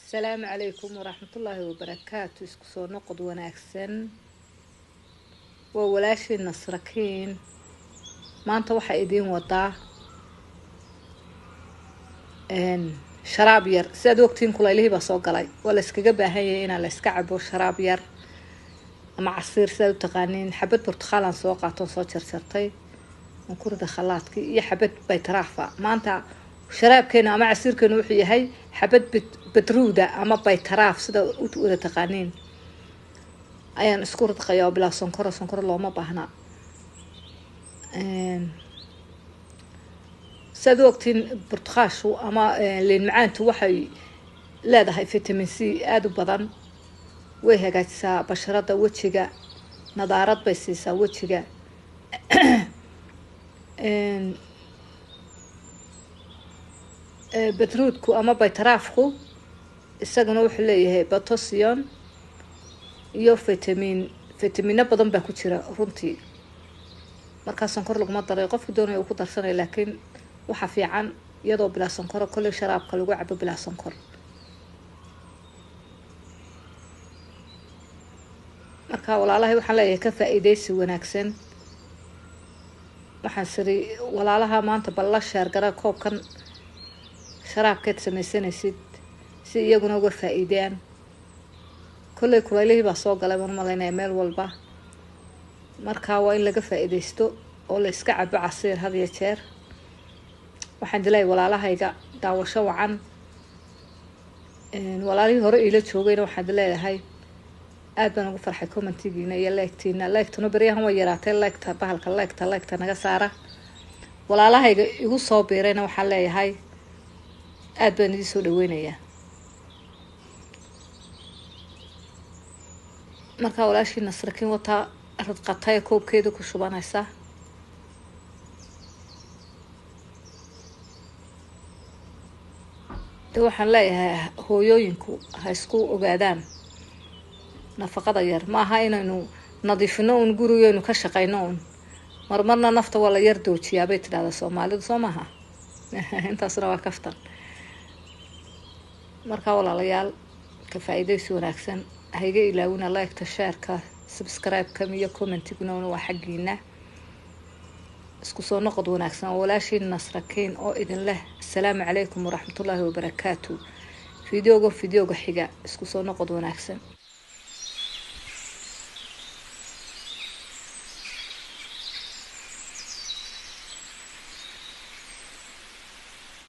السلام عليكم ورحمة الله وبركاته. isku soo noqod wanaagsan waa walaashii nasrakiin maanta waxa idin wadaa sharaab yar sidaad ogtiin kulaylihii baa soo galay waa la iskaga baahan yahay in la iska cabo sharaab yar ama casiir sidaad u taqaaniin xabad burtuqaalan soo qaato soo jarjartay oo ku rida khalaadkii iyo xabad baytaraafa maanta sharaabkeena ama casiirkeena wuxuu yahay xabad badruuda ama baytaraaf sida u wada taqaaniin ayaan isku ridqayaa bilaa sonkor looma baahna sidaad ogtiin burtuqaashu ama liin macaantu waxay leedahay vitamin C aad u badan way hagaajisaa basharada wejiga nadaarad bay siisaa wejiga badruudku ama baytaraafku isaguna wuxuu leeyahay potassium iyo vitamino badan baa ku jira runtii markaa sonkor laguma daray qofku doonaya uu ku darsanay laakiin waxa fiican iyadoo bilaa sonkor kulli sharaabka lagu cabo bilaa sonkor markaa walaalahay waxaan leeyahay ka faa'iideysi wanaagsan waxaan siri walaalaha maanta balla sheer gara koobkan sharaabkeed samaysanaysid si iyaguna uga faa'iideyaan kullay kulaylihii baa soo galay baan malaynaya meel walba markaa waa in laga faa'iideysto oo la iska cabo casiir had iyo jeer waxaan dilay walaalahayga daawasho wacan walaalihii hore ila joogayna waxaan leeyahay aad baan ugu farxay commentigiina iyo leegtuna beryahan way yaraatay leegta bahalka leegta naga saara walaalahayga igu soo biirayna waxaan leeyahay aad baan idin soo dhaweynayaa markaa walaashii nasrakiin wataa radqatay koobkeeda ku shubanaysa de waxaan leeyahay hooyooyinku ha isku ogaadaan nafaqada yar ma aha inaynu nadiifino un gurigeynu ka shaqayno un marmarna nafta waa la yar doojiyaa bay tidhahdaa soomaalidu soo maaha intaasna waa kaftan markaa walaalayaal ka faa'iideysi wanaagsan hayga ilaawina like-ta shaarka subscribe-ka iyo commentiguna waa xaggiina isku soo noqod wanaagsan oo walaashii nasrakiin oo idin leh assalaamu calaykum waraxmatullaahi wabarakaatu fideoga xiga isku soo noqod wanaagsan